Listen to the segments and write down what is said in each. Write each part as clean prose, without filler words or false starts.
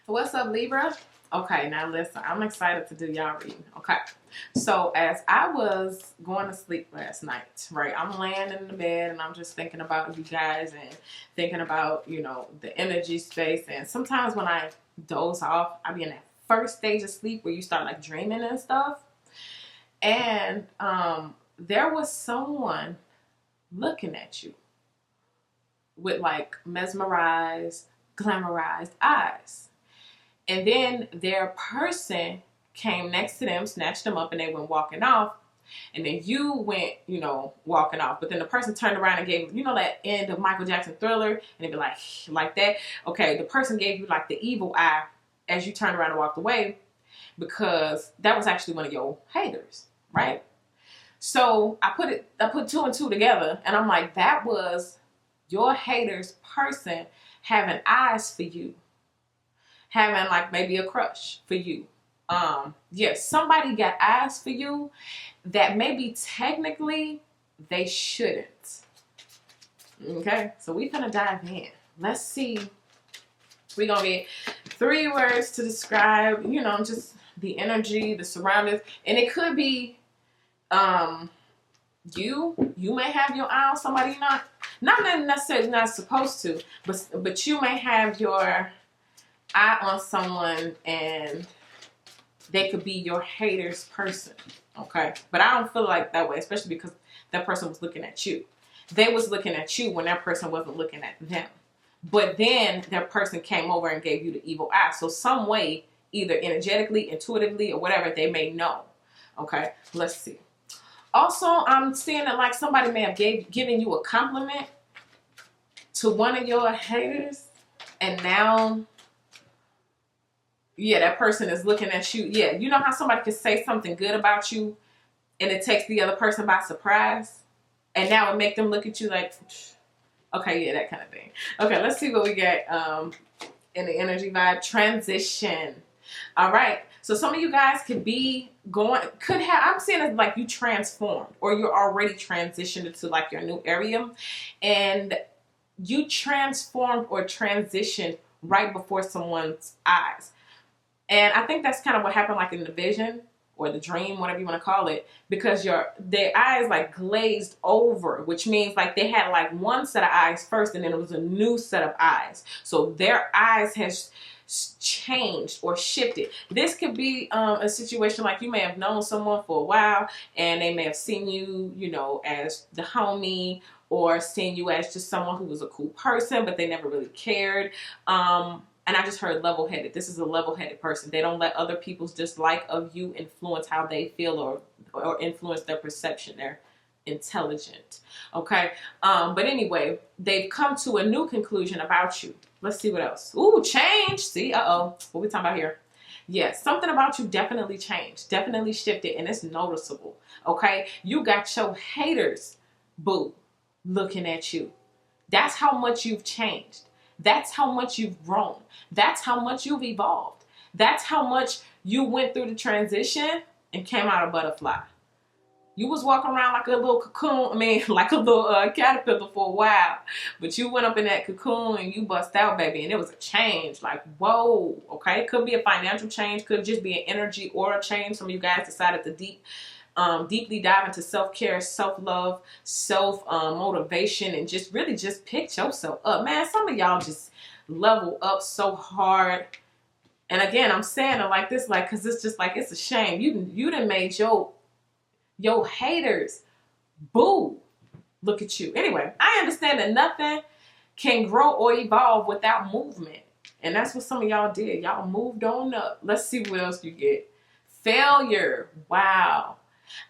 What's up, Libra? Okay, now listen, I'm excited to do y'all reading. Okay, so as I was going to sleep last night, right, I'm laying in the bed and I'm just thinking about you guys and thinking about, the energy space. And sometimes when I doze off, I be in that first stage of sleep where you start like dreaming and stuff. And there was someone looking at you with like mesmerized, glamorized eyes. And then their person came next to them, snatched them up, and they went walking off. And then you went, walking off. But then the person turned around and gave, that end of Michael Jackson Thriller, and it'd be like that. Okay, the person gave you like the evil eye as you turned around and walked away, because that was actually one of your haters, right? So I put two and two together, and I'm like, that was your haters person having eyes for you, having like maybe a crush for you. Yes, somebody got eyes for you that maybe technically they shouldn't. Okay, so we're gonna dive in. Let's see. We're gonna get 3 words to describe, just the energy, the surroundings, and it could be you may have your eye on somebody not necessarily not supposed to, but you may have your eye on someone and they could be your haters person. Okay, but I don't feel like that way, especially because that person was looking at you. They was looking at you when that person wasn't looking at them. But then that person came over and gave you the evil eye. So some way, either energetically, intuitively, or whatever, they may know. Okay, let's see. Also, I'm seeing that like somebody may have given you a compliment to one of your haters, and now, yeah, that person is looking at you. Yeah, you know how somebody can say something good about you, and it takes the other person by surprise, and now it make them look at you like, okay, yeah, that kind of thing. Okay, let's see what we get in the energy vibe. Transition. All right. So some of you guys could have, I'm seeing it like you transformed, or you're already transitioned into like your new area, and you transformed or transitioned right before someone's eyes. And I think that's kind of what happened like in the vision or the dream, whatever you want to call it, because their eyes like glazed over, which means like they had like one set of eyes first, and then it was a new set of eyes. So their eyes has changed or shifted. This could be a situation like you may have known someone for a while, and they may have seen you, as the homie, or seen you as just someone who was a cool person, but they never really cared. And I just heard level-headed. This is a level-headed person. They don't let other people's dislike of you influence how they feel or influence their perception. They're intelligent. Okay? But anyway, they've come to a new conclusion about you. Let's see what else. Ooh, change. See, what we talking about here? Yes, something about you definitely changed, definitely shifted, and it's noticeable. Okay? You got your haters, boo, looking at you. That's how much you've changed. That's how much you've grown. That's how much you've evolved. That's how much you went through the transition and came out a butterfly. You was walking around like a little cocoon, like a little caterpillar for a while, but you went up in that cocoon and you bust out, baby, and it was a change. Like, whoa, okay? It could be a financial change, could just be an energy or a change. Some of you guys decided to deeply dive into self-care, self-love, self-motivation, and just really just pick yourself up. Man, some of y'all just level up so hard. And again, I'm saying it like this, like, because it's just like, it's a shame. You done made your haters, boo, look at you. Anyway, I understand that nothing can grow or evolve without movement. And that's what some of y'all did. Y'all moved on up. Let's see what else you get. Failure. Wow.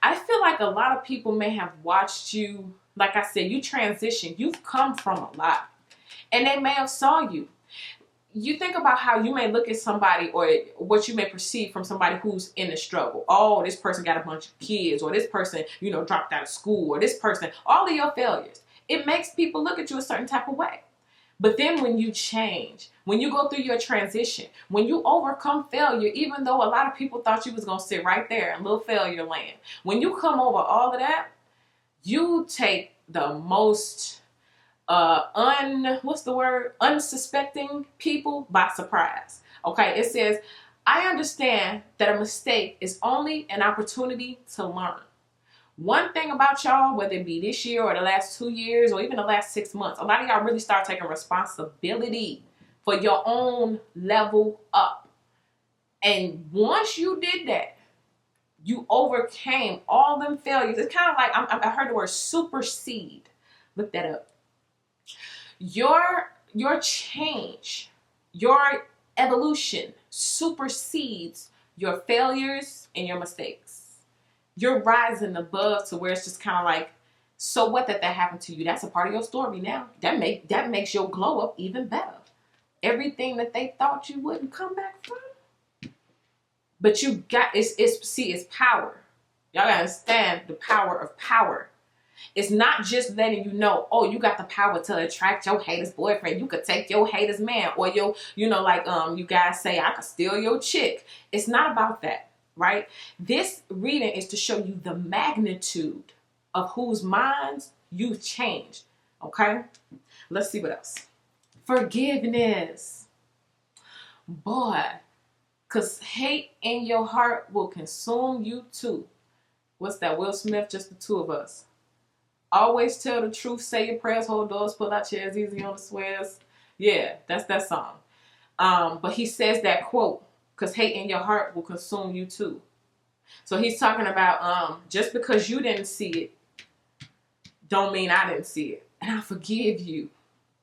I feel like a lot of people may have watched you. Like I said, you transition. You've come from a lot. And they may have saw you. You think about how you may look at somebody, or what you may perceive from somebody who's in the struggle. Oh, this person got a bunch of kids, or this person, dropped out of school, or this person, all of your failures. It makes people look at you a certain type of way. But then when you change, when you go through your transition, when you overcome failure, even though a lot of people thought you was going to sit right there in little failure land, when you come over all of that, you take the most unsuspecting people by surprise. Okay, it says, I understand that a mistake is only an opportunity to learn. One thing about y'all, whether it be this year or the last 2 years or even the last 6 months, a lot of y'all really start taking responsibility for your own level up. And once you did that, you overcame all them failures. It's kind of like, I heard the word supersede. Look that up. Your change, your evolution supersedes your failures and your mistakes. You're rising above to where it's just kind of like, so what that happened to you? That's a part of your story now. That makes your glow up even better. Everything that they thought you wouldn't come back from. But you got, it's power. Y'all gotta understand the power of power. It's not just letting you know, oh, you got the power to attract your haters boyfriend. You could take your haters man, or your, like you guys say, I could steal your chick. It's not about that, right? This reading is to show you the magnitude of whose minds you've changed. Okay? Let's see what else. Forgiveness. Boy, because hate in your heart will consume you too. What's that? Will Smith, just the two of us. Always tell the truth, say your prayers, hold doors, pull out chairs, easy on the swears. Yeah, that's that song. But he says that quote, because hate in your heart will consume you too. So he's talking about just because you didn't see it, don't mean I didn't see it. And I forgive you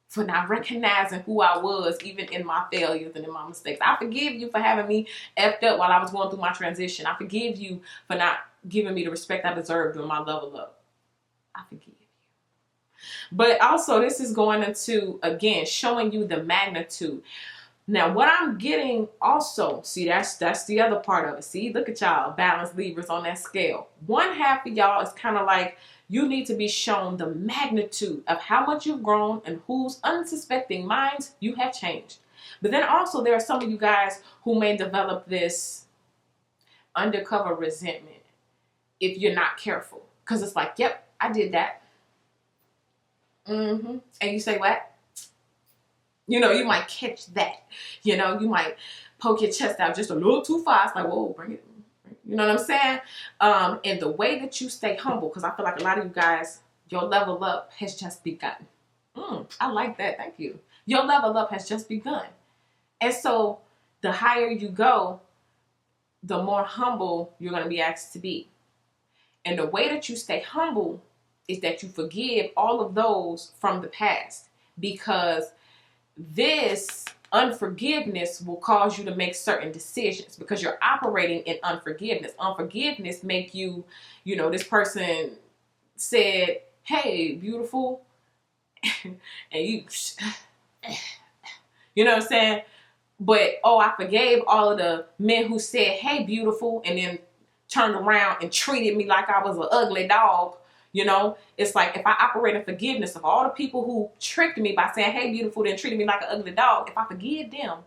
for not recognizing who I was, even in my failures and in my mistakes. I forgive you for having me effed up while I was going through my transition. I forgive you for not giving me the respect I deserved during my level up. I forgive you. But also, this is going into, again, showing you the magnitude. Now, what I'm getting also, see, that's the other part of it. See, look at y'all, balanced Libras on that scale. One half of y'all is kind of like, you need to be shown the magnitude of how much you've grown and whose unsuspecting minds you have changed. But then also, there are some of you guys who may develop this undercover resentment if you're not careful. Because it's like, yep, I did that. And you say, what? You might catch that. You might poke your chest out just a little too far. It's like, whoa, bring it. You know what I'm saying? And the way that you stay humble, because I feel like a lot of you guys, your level up has just begun. I like that. Thank you. Your level up has just begun. And so the higher you go, the more humble you're going to be asked to be. And the way that you stay humble is that you forgive all of those from the past, because this unforgiveness will cause you to make certain decisions because you're operating in unforgiveness. Unforgiveness make you, this person said, hey, beautiful. And you know what I'm saying? But, I forgave all of the men who said, hey, beautiful, and then turned around and treated me like I was an ugly dog. It's like, if I operate in forgiveness of all the people who tricked me by saying, hey, beautiful, then treated me like an ugly dog, if I forgive them,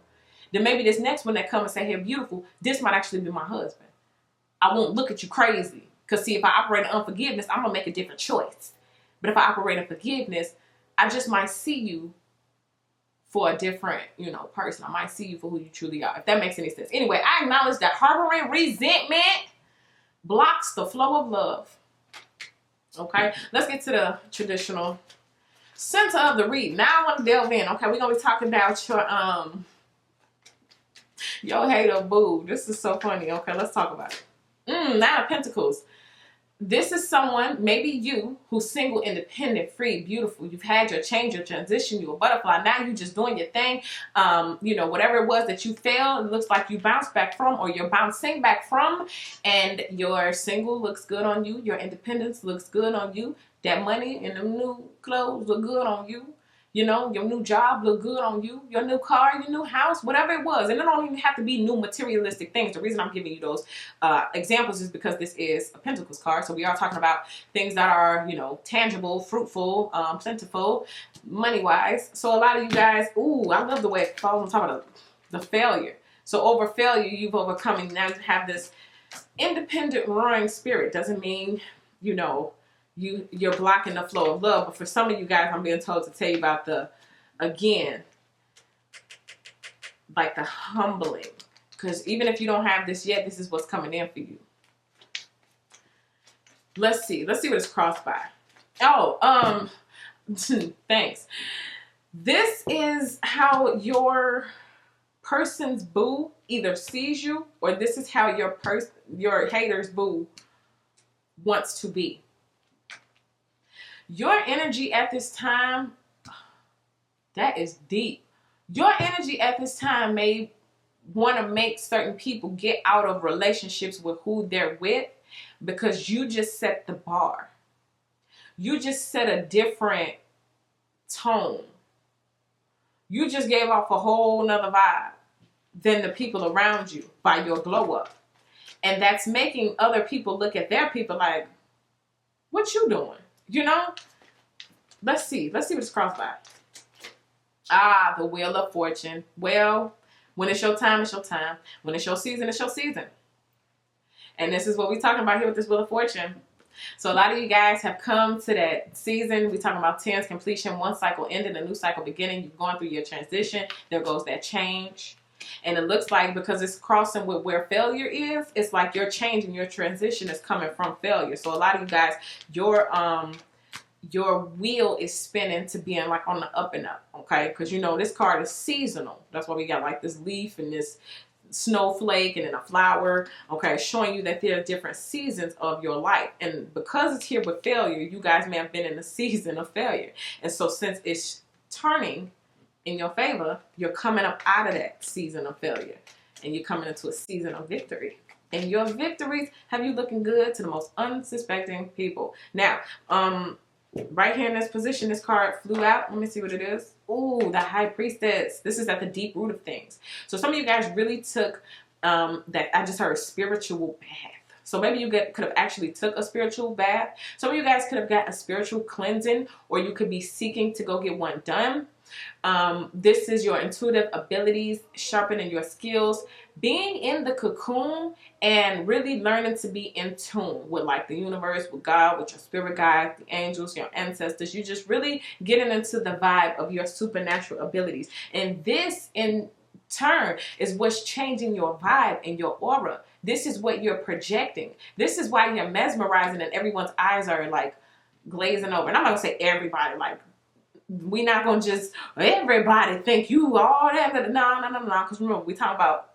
then maybe this next one that come and say, hey, beautiful, this might actually be my husband. I won't look at you crazy. Because see, if I operate in unforgiveness, I'm going to make a different choice. But if I operate in forgiveness, I just might see you for a different, person. I might see you for who you truly are, if that makes any sense. Anyway, I acknowledge that harboring resentment blocks the flow of love. Okay, let's get to the traditional center of the read. Now I want to delve in. Okay, we're going to be talking about your hater boo. This is so funny. Okay, let's talk about it. Nine of Pentacles. This is someone, maybe you, who's single, independent, free, beautiful. You've had your change, your transition, you're a butterfly. Now you're just doing your thing. Whatever it was that you failed, it looks like you bounced back from, or you're bouncing back from, and your single looks good on you. Your independence looks good on you. That money and them new clothes look good on you. Your new job look good on you. Your new car, your new house, whatever it was. And it don't even have to be new materialistic things. The reason I'm giving you those examples is because this is a Pentacles card. So we are talking about things that are, tangible, fruitful, plentiful, money-wise. So a lot of you guys, I love the way it falls on top of the failure. So over failure, you've overcome. Now you have this independent, roaring spirit. Doesn't mean, you're blocking the flow of love. But for some of you guys, I'm being told to tell you about again, like the humbling. Because even if you don't have this yet, this is what's coming in for you. Let's see what it's crossed by. Oh, thanks. This is how your person's boo either sees you, or this is how your hater's boo wants to be. Your energy at this time, that is deep. Your energy at this time may want to make certain people get out of relationships with who they're with, because you just set the bar. You just set a different tone. You just gave off a whole nother vibe than the people around you by your glow up. And that's making other people look at their people like, what you doing? You know? Let's see what it's crossed by. Ah, the Wheel of Fortune. Well, when it's your time, it's your time. When it's your season, it's your season. And this is what we're talking about here with this Wheel of Fortune. So a lot of you guys have come to that season. We're talking about tens, completion, one cycle ending, a new cycle beginning. You're going through your transition. There goes that change. And it looks like, because it's crossing with where failure is, it's like your change and your transition is coming from failure. So a lot of you guys, your wheel is spinning to being like on the up and up, okay? Because you know this card is seasonal. That's why we got like this leaf and this snowflake and then a flower, okay, showing you that there are different seasons of your life. And because it's here with failure, you guys may have been in a season of failure. And so since it's turning in your favor, you're coming up out of that season of failure and you're coming into a season of victory. And your victories have you looking good to the most unsuspecting people. Now, right here in this position, this card flew out. Let me see what it is. Ooh, the High Priestess. This is at the deep root of things. So some of you guys really took that, I just heard, spiritual bath. So maybe you could have actually took a spiritual bath. Some of you guys could have got a spiritual cleansing, or you could be seeking to go get one done. This is your intuitive abilities, sharpening your skills, being in the cocoon and really learning to be in tune with like the universe, with God, with your spirit guides, the angels, your ancestors. You just really getting into the vibe of your supernatural abilities. And this in turn is what's changing your vibe and your aura. This is what you're projecting. This is why you're mesmerizing and everyone's eyes are like glazing over. And I'm not gonna say everybody, like, we're not going to just, everybody think you all that. No. Because remember, we talk about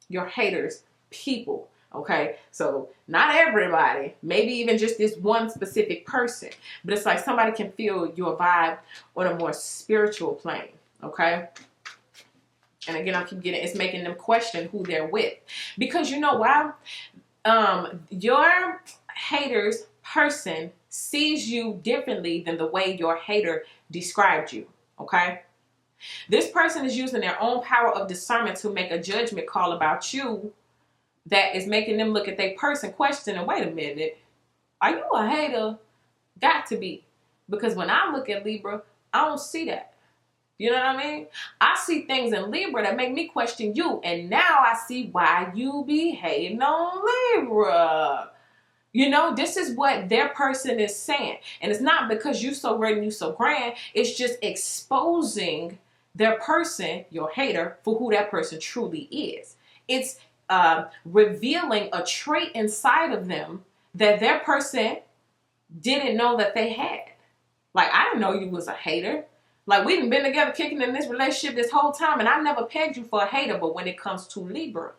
your haters, people. Okay. So not everybody, maybe even just this one specific person, but it's like somebody can feel your vibe on a more spiritual plane. Okay. And again, I keep getting, it's making them question who they're with, because you know why? Your haters person sees you differently than the way your hater described you, okay? This person is using their own power of discernment to make a judgment call about you that is making them look at their person, question, and wait a minute, are you a hater? Got to be. Because when I look at Libra, I don't see that. You know what I mean? I see things in Libra that make me question you, and now I see why you be hating on Libra. You know, this is what their person is saying. And it's not because you so great and you so grand. It's just exposing their person, your hater, for who that person truly is. It's revealing a trait inside of them that their person didn't know that they had. Like, I didn't know you was a hater. Like, we've been together kicking in this relationship this whole time, and I never pegged you for a hater. But when it comes to Libra,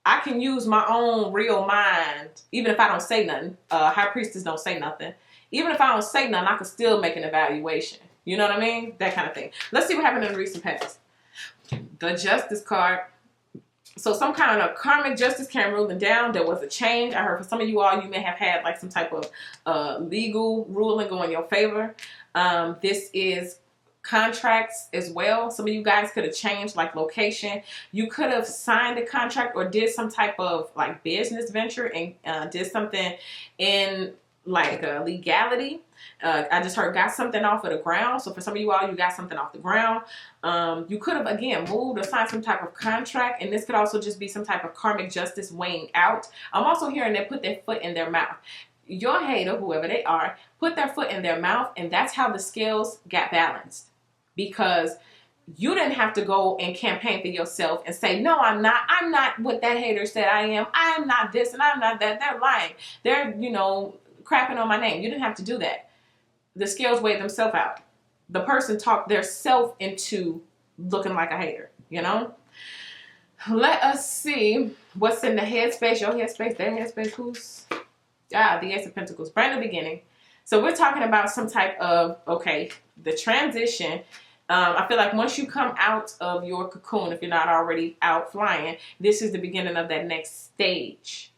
I can use my own real mind, even if I don't say nothing. High Priestess don't say nothing. Even if I don't say nothing, I can still make an evaluation. You know what I mean? That kind of thing. Let's see what happened in the recent past. The Justice card. So some kind of karmic justice came ruling down. There was a change. I heard for some of you all, you may have had like some type of legal ruling go in your favor. This is contracts as well. Some of you guys could have changed like location. You could have signed a contract or did some type of like business venture and did something in like legality. I just heard got something off of the ground. So for some of you all, you got something off the ground. You could have, again, moved or signed some type of contract. And this could also just be some type of karmic justice weighing out. I'm also hearing they put their foot in their mouth. your hater, whoever they are, put their foot in their mouth, and that's how the scales got balanced. Because you didn't have to go and campaign for yourself and say, no, I'm not what that hater said I am. I'm not this and I'm not that. They're lying. They're, crapping on my name. You didn't have to do that. The scales weighed themselves out. The person talked their self into looking like a hater, Let us see what's in the headspace, your headspace, their headspace. Who's the Ace of Pentacles, brand new beginning. So we're talking about some type of, the transition. I feel like once you come out of your cocoon, if you're not already out flying, this is the beginning of that next stage.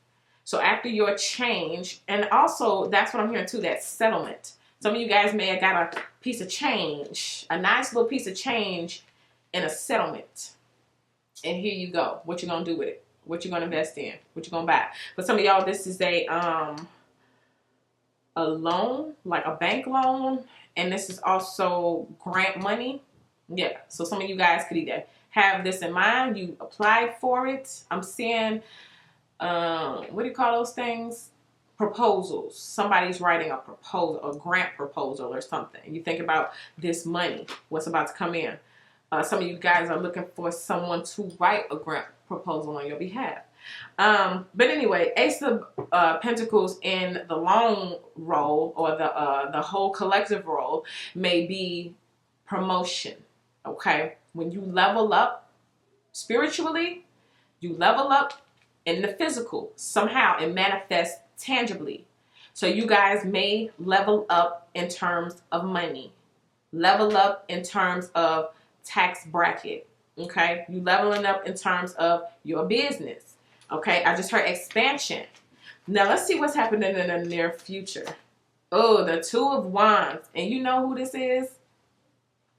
So after your change, and also that's what I'm hearing too, that settlement. Some of you guys may have got a piece of change, a nice little piece of change in a settlement. And here you go. What you gonna do with it? What you gonna invest in? What you gonna buy? But some of y'all, this is a loan, like a bank loan, and this is also grant money. Yeah. So some of you guys could either have this in mind. You applied for it. I'm seeing, what do you call those things? Proposals. Somebody's writing a proposal, a grant proposal or something. You think about this money, what's about to come in. Some of you guys are looking for someone to write a grant proposal on your behalf. But anyway, Ace of Pentacles in the long role, or the whole collective role, may be promotion. Okay, when you level up spiritually, you level up in the physical. Somehow it manifests tangibly. So you guys may level up in terms of money, level up in terms of tax bracket. Okay, you leveling up in terms of your business. Okay, I just heard expansion. Now let's see what's happening in the near future. Oh, the Two of Wands. And you know who this is?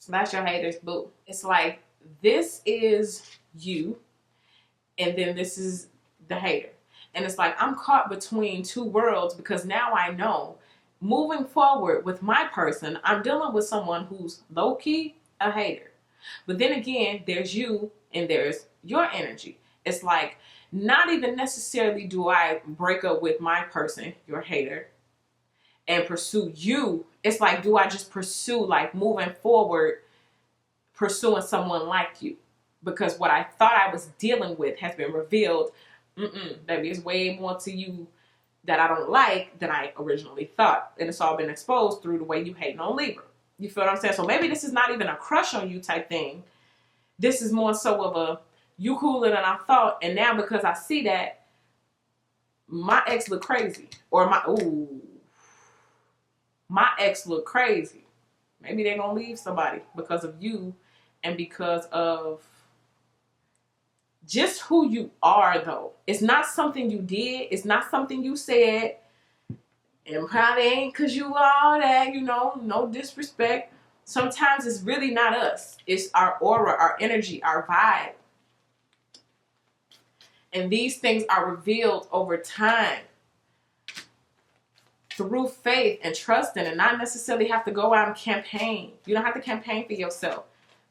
That's your haters, boo. It's like, this is you, and then this is the hater. And it's like, I'm caught between two worlds, because now I know, moving forward with my person, I'm dealing with someone who's low-key a hater. But then again, there's you and there's your energy. It's like, not even necessarily do I break up with my person, your hater, and pursue you. It's like, do I just pursue, like, moving forward, pursuing someone like you? Because what I thought I was dealing with has been revealed. Baby, it's way more to you that I don't like than I originally thought. And it's all been exposed through the way you hating on Libra. You feel what I'm saying? So maybe this is not even a crush on you type thing. This is more so of a, you cooler than I thought. And now because I see that, my ex look crazy. Or my ex look crazy. Maybe they're going to leave somebody because of you and because of just who you are, though. It's not something you did. It's not something you said. And probably ain't because you all that, no disrespect. Sometimes it's really not us. It's our aura, our energy, our vibe. And these things are revealed over time through faith and trusting, and not necessarily have to go out and campaign. You don't have to campaign for yourself.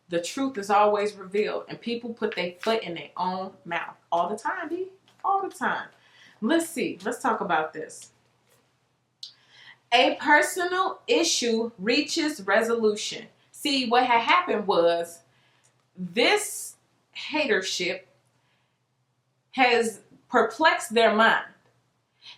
The truth is always revealed, and people put their foot in their own mouth all the time, B. All the time. Let's see. Let's talk about this. A personal issue reaches resolution. See, what had happened was this hatership has perplexed their mind.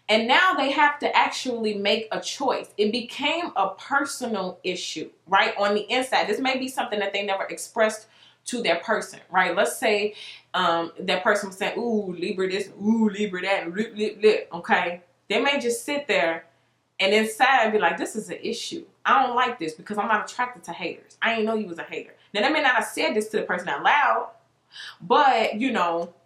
And now they have to actually make a choice. It became a personal issue, right? On the inside. This may be something that they never expressed to their person, right? Let's say that person was saying, ooh, Libra this, ooh, Libra that, okay? They may just sit there and inside be like, this is an issue. I don't like this because I'm not attracted to haters. I didn't know you was a hater. Now, they may not have said this to the person out loud, but,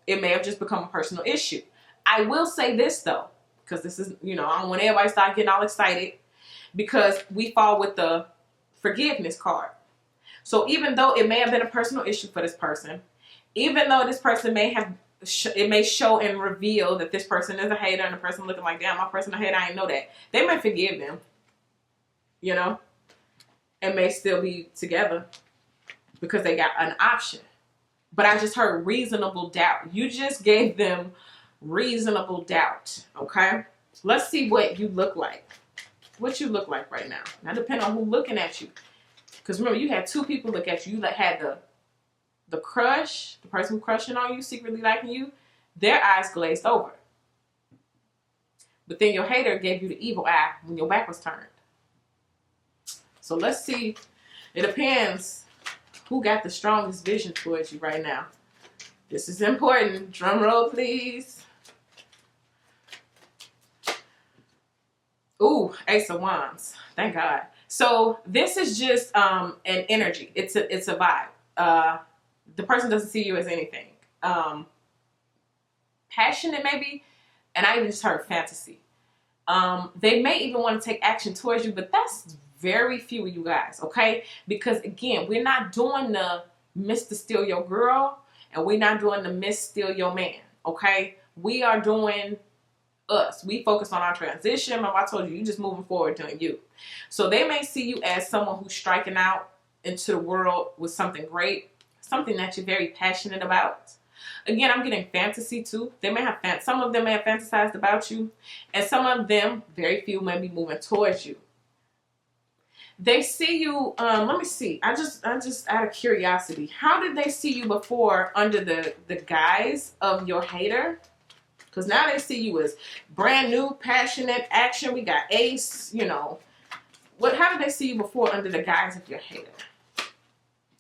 it may have just become a personal issue. I will say this, though, because this is, I don't want everybody to start getting all excited, because we fall with the forgiveness card. So even though it may have been a personal issue for this person, even though this person may have, it may show and reveal that this person is a hater, and the person looking like, damn, my person a hater, I didn't know that. They may forgive them, and may still be together because they got an option. But I just heard reasonable doubt. You just gave them reasonable doubt, okay? Let's see what you look like. What you look like right now. Now, depending on who's looking at you. Because remember, you had two people look at you. You had the crush, the person who crushing on you, secretly liking you. Their eyes glazed over. But then your hater gave you the evil eye when your back was turned. So let's see. It depends who got the strongest vision towards you right now. This is important. Drum roll, please. Ooh, Ace of Wands. Thank God. So this is just an energy. It's a vibe. The person doesn't see you as anything. Passionate maybe, and I even just heard fantasy. They may even want to take action towards you, but that's very few of you guys, okay? Because again, we're not doing the Mr. Steal Your Girl, and we're not doing the Miss Steal Your Man, okay? We are doing us. We focus on our transition. Remember, I told you, you just moving forward doing you. So they may see you as someone who's striking out into the world with something great, something that you're very passionate about. Again, I'm getting fantasy too. They may have some of them may have fantasized about you, and some of them, very few, may be moving towards you. They see you. Let me see. I just out of curiosity, how did they see you before under the guise of your hater? Because now they see you as brand new, passionate, action. We got Ace. You know, how did they see you before under the guise of your hater?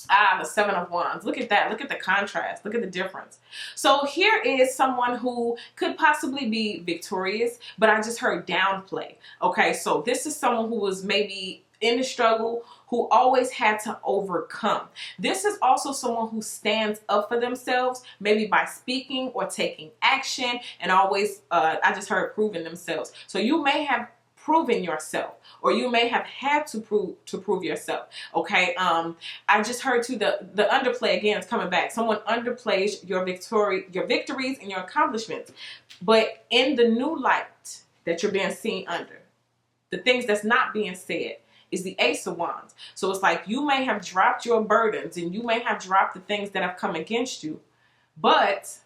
Ah, the Seven of Wands. Look at that. Look at the contrast. Look at the difference. So here is someone who could possibly be victorious, but I just heard downplay. Okay, so this is someone who was maybe in the struggle, who always had to overcome. This is also someone who stands up for themselves, maybe by speaking or taking action, and always, I just heard, proving themselves. So you may have proven yourself, or you may have had to prove yourself. Okay, I just heard too the underplay again is coming back. Someone underplays your victories and your accomplishments, but in the new light that you're being seen under, the things that's not being said is the Ace of Wands. So it's like you may have dropped your burdens and you may have dropped the things that have come against you, but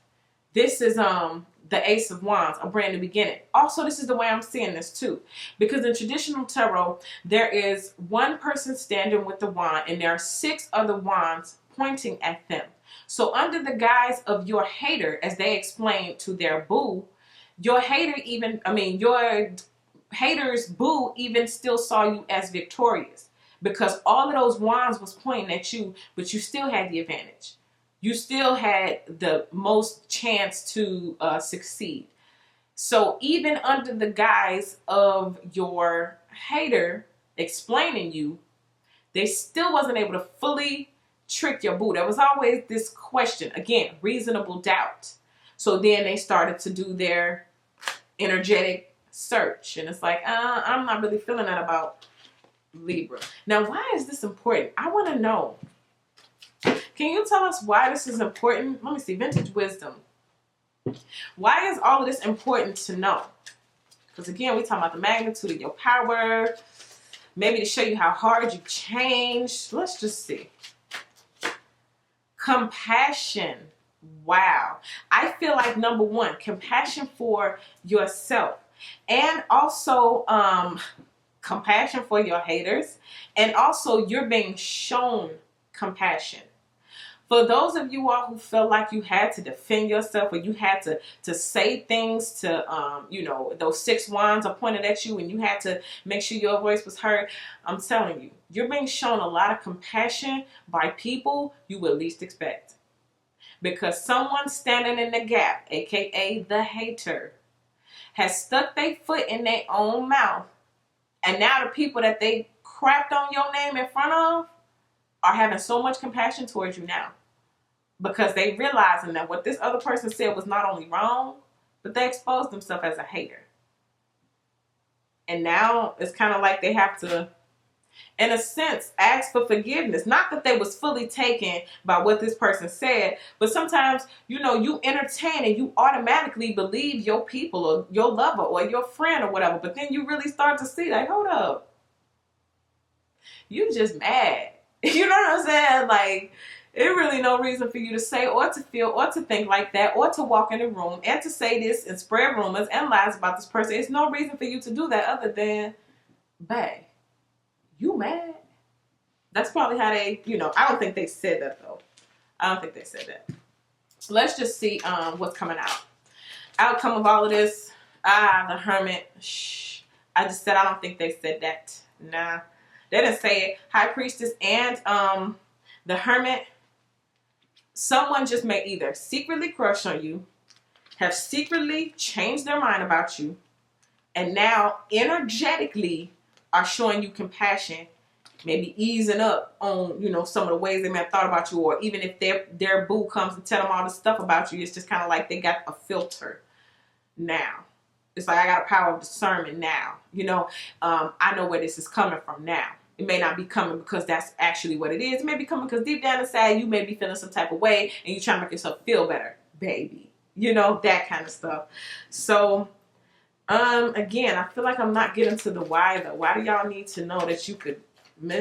this is the Ace of Wands, a brand new beginning. Also, this is the way I'm seeing this too, because in traditional tarot, there is one person standing with the wand and there are 6 other wands pointing at them. So under the guise of your hater, as they explained to their boo, your hater's boo even still saw you as victorious, because all of those wands was pointing at you, but you still had the advantage. You still had the most chance to succeed. So even under the guise of your hater explaining you, they still wasn't able to fully trick your boo. There was always this question, again, reasonable doubt. So then they started to do their energetic search, and it's like, I'm not really feeling that about Libra. Now, why is this important? I want to know. Can you tell us why this is important? Let me see. Vintage wisdom. Why is all of this important to know? Because again, we're talking about the magnitude of your power. Maybe to show you how hard you changed. Let's just see. Compassion. Wow. I feel like number one, compassion for yourself. And also compassion for your haters. And also you're being shown compassion. For those of you all who felt like you had to defend yourself, or you had to say things to, those 6 wands are pointed at you and you had to make sure your voice was heard, I'm telling you, you're being shown a lot of compassion by people you would least expect. Because someone standing in the gap, aka the hater, has stuck their foot in their own mouth, and now the people that they crapped on your name in front of are having so much compassion towards you now, because they realizing that what this other person said was not only wrong, but they exposed themselves as a hater. And now it's kind of like they have to, in a sense, ask for forgiveness. Not that they was fully taken by what this person said, but sometimes, you entertain and you automatically believe your people or your lover or your friend or whatever, but then you really start to see, like, hold up, you just mad. You know what I'm saying? Like, really no reason for you to say or to feel or to think like that or to walk in the room and to say this and spread rumors and lies about this person. It's no reason for you to do that other than, babe, you mad? That's probably how they, I don't think they said that though. I don't think they said that. Let's just see what's coming out. Outcome of all of this. The Hermit. Shh. I just said I don't think they said that. Nah. They didn't say it. High Priestess and the Hermit. Someone just may either secretly crush on you, have secretly changed their mind about you, and now energetically are showing you compassion, maybe easing up on, some of the ways they may have thought about you, or even if their boo comes and tell them all this stuff about you, it's just kind of like they got a filter now. It's like, I got a power of discernment now. I know where this is coming from now. It may not be coming because that's actually what it is. It may be coming because deep down inside you may be feeling some type of way and you're trying to make yourself feel better, baby. That kind of stuff. So, again, I feel like I'm not getting to the why though. Why do y'all need to know that you could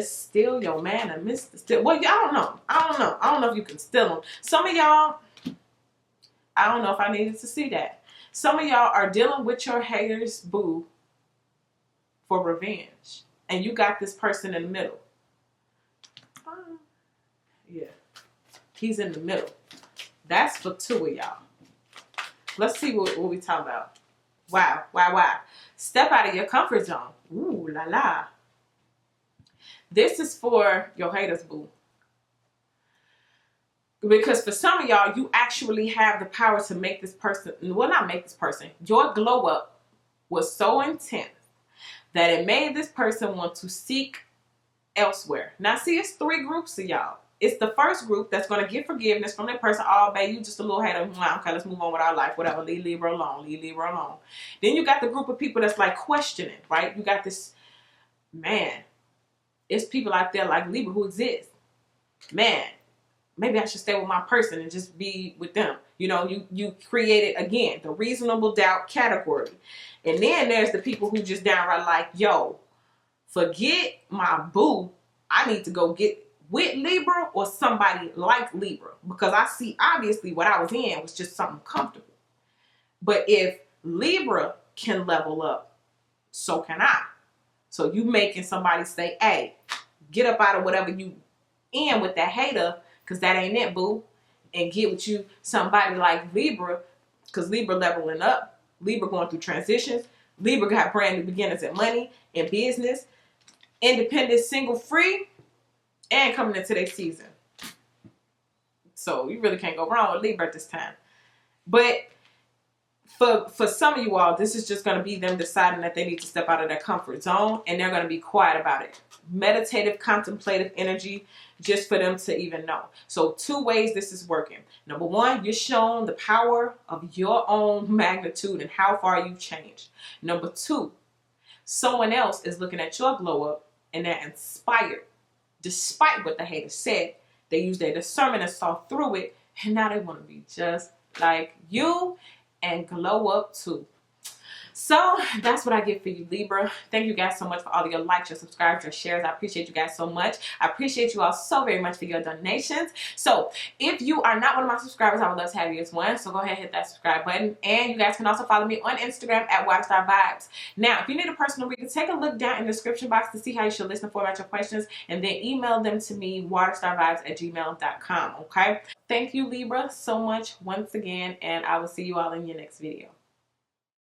steal your man and steal? Well, I don't know. I don't know if you can steal them. Some of y'all, I don't know if I needed to see that. Some of y'all are dealing with your haters boo for revenge. And you got this person in the middle. Yeah. He's in the middle. That's for two of y'all. Let's see what we talking about. Wow. Step out of your comfort zone. Ooh, la la. This is for your haters, boo. Because for some of y'all, you actually have the power to make this person, well, not make this person, your glow up was so intense that it made this person want to seek elsewhere. Now, see, it's three groups of y'all. It's the first group that's going to get forgiveness from that person. Oh, babe, you just a little hater. Okay, let's move on with our life. Whatever. Leave Libra alone. Leave Libra alone. Then you got the group of people that's like questioning, right? You got this, man, it's people out there like Libra who exist. Man, maybe I should stay with my person and just be with them. You created, again, the reasonable doubt category. And then there's the people who just downright like, yo, forget my boo. I need to go get with Libra or somebody like Libra. Because I see, obviously, what I was in was just something comfortable. But if Libra can level up, so can I. So you making somebody say, hey, get up out of whatever you in with that hater, because that ain't it, boo. And get with you somebody like Libra, because Libra leveling up. Libra going through transitions. Libra got brand new beginnings in money, in business, independent, single, free, and coming into their season. So you really can't go wrong with Libra at this time. But for some of you all, this is just going to be them deciding that they need to step out of their comfort zone, and they're going to be quiet about it. Meditative, contemplative energy, just for them to even know. So 2 ways this is working. Number 1, you're shown the power of your own magnitude and how far you've changed. Number 2, someone else is looking at your glow up and they're inspired. Despite what the hater said, they use their discernment and saw through it, and now they want to be just like you and glow up too. So that's what I get for you, Libra. Thank you guys so much for all of your likes, your subscribes, your shares. I appreciate you guys so much. I appreciate you all so very much for your donations. So if you are not one of my subscribers, I would love to have you as one. So go ahead and hit that subscribe button. And you guys can also follow me on Instagram at WaterStarVibes. Now, if you need a personal reading, take a look down in the description box to see how you should listen and format your questions. And then email them to me, waterstarvibes@gmail.com. Okay? Thank you, Libra, so much once again. And I will see you all in your next video.